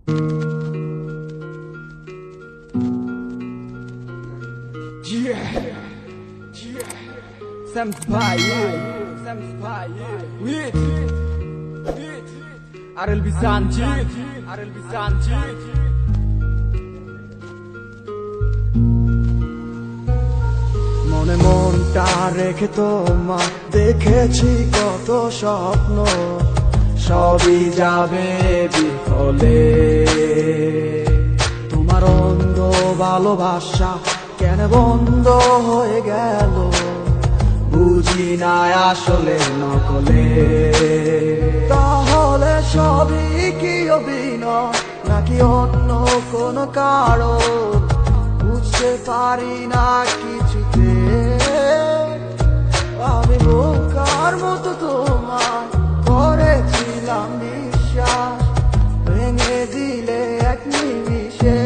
RLB Sanjit, মনে মনটা রেখে তোমার দেখেছি কত স্বপ্ন, সবই যাবে বিফলে। তোমার অন্ধ ভালোবাসা কেন বন্ধ হয়ে গেল, বুঝি না আসলে নকলে। তাহলে সবই কি অভিনয় নাকি অন্য কোনো কারণ, বুঝতে পারি না কিছুতে। আমি বোকার মতো তোমায় করেছিলাম বিশ্বাস, ভেঙে দিলে এক নিমিষে।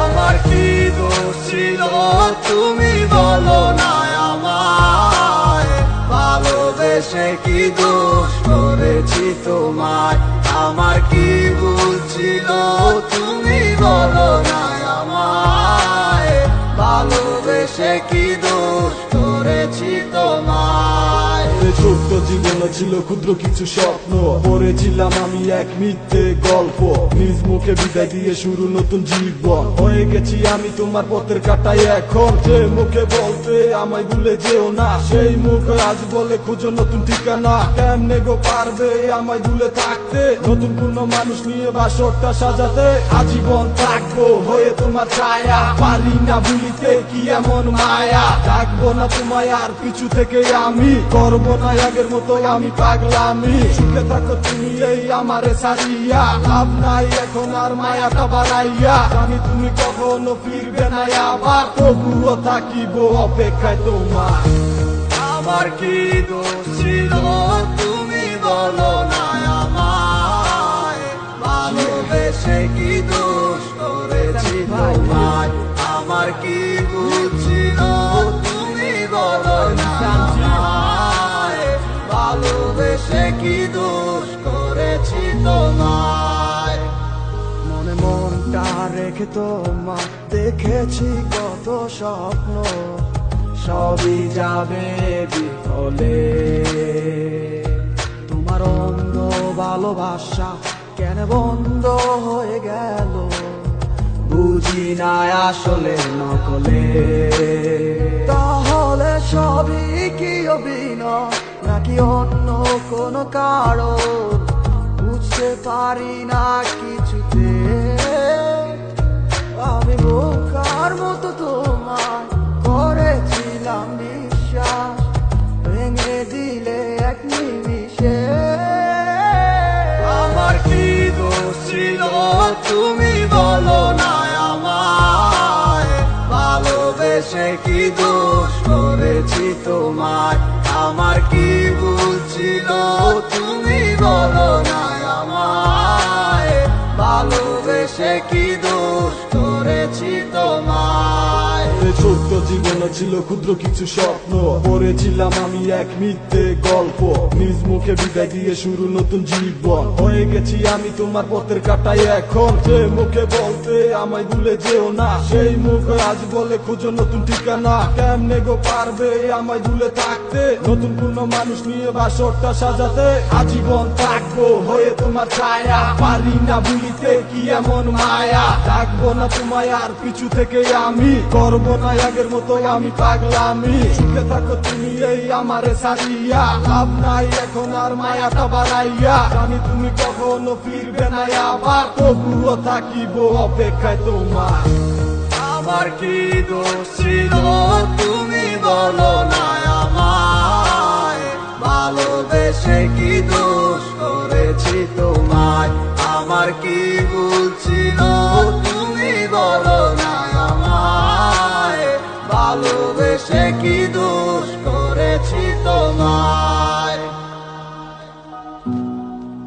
আমার কি দোষ ছিল তুমি বলো না আমায়, ভালোবেসে কি দোষ করেছি তোমায়। আমার কি ভুল ছিল তুমি বলো না আমায়, ভালোবেসে কি দোষ করেছি তোমায়। ছোট্ট জীবনে ছিল ক্ষুদ্র কিছু স্বপ্ন, পড়েছিলাম আমি এক মিথ্যে গল্প। নিজ মুখে বিদায় দিয়ে শুরু নতুন জীবন, হয়ে গেছি আমি তোমার পথের কাটায় এখন। যে মুখে বলতে আমায় ভুলে যেও না, সেই মুখ আজ বলে খুঁজো নতুন ঠিকানা। কেমনে গো পারবে আমায় ভুলে থাকতে, নতুন কোন মানুষ নিয়ে বাসরটা সাজাতে। আজীবন থাকবো হয়ে তোমার ছায়া, পারি না ভুলিতে কি এমন মায়া। ডাকবো না তোমায় আর পিছু থেকে আমি, করবো না আগের মতো আমি পাগলামি। সুখে থাকো তুমি এই আমারে সারিয়া, লাভ নাই এখন আর মায়াটা বাড়াইয়া। জানি তুমি কখনো ফিরবে না আবার, তবুও থাকিব অপেক্ষায় তোমার। আমার কি দোষ ছিল তুমি বলো না আমায়, ভালোবেসে কি দোষ করেছি তোমায়। আমার কি ভুল ছিল তুমি বলো না আমায়, ভালোবেসে কি দোষ করেছি তোমায়। মনে মনটা রেখে তোমার দেখেছি কত স্বপ্ন, সবই যাবে বিফলে। তোমার অন্ধ ভালোবাসা কেন বন্ধ হয়ে গেল, বুঝি না আসলে নকলে। তাহলে সবই কি অভিনয় নাকি অন্য কোনো কারণ, বুঝতে পারি না কিছুতে। আমি বোকার মতো তোমায় করেছিলাম বিশ্বাস, ভেঙে দিলে এক নিমিষে। আমার কি দোষ ছিল তুমি বলো না আমায়, ভালোবেসে কি দোষ করেছি তোমায়। আমার কি ভুল ছিল তুমি বলো না আমায়, ভালোবেসে কি দোষ করেছি তোমায়। ছোট্ট জীবনে ছিল ক্ষুদ্র কিছু স্বপ্ন, পড়েছিলাম আমি এক মিথ্যে গল্প। নিজ মুখে বিদায় দিয়ে শুরু নতুন জীবন, হয়ে গেছি আমি তোমার পথের কাটায় এখন। যে মুখে বলতে আমায় ভুলে যেও না, সেই মুখ আজ বলে খুঁজো নতুন ঠিকানা। কেমনে গো পারবে আমায় ভুলে থাকতে, নতুন কোন মানুষ নিয়ে বাসরটা সাজাতে। আজীবন থাকবো হয়ে তোমার ছায়া, পারি না ভুলিতে কি এমন মায়া। ডাকবো না তোমায় আর পিছু থেকে আমি, করবো না আগের মতো আমি পাগলামি। সুখে থাকো তুমি এই আমারে সারিয়া, লাভ নাই এখন আর মায়াটা বাড়াইয়া। জানি তুমি কখনো ফিরবে না আবার, তবুও থাকিব অপেক্ষায় তোমার। আমার কি দোষ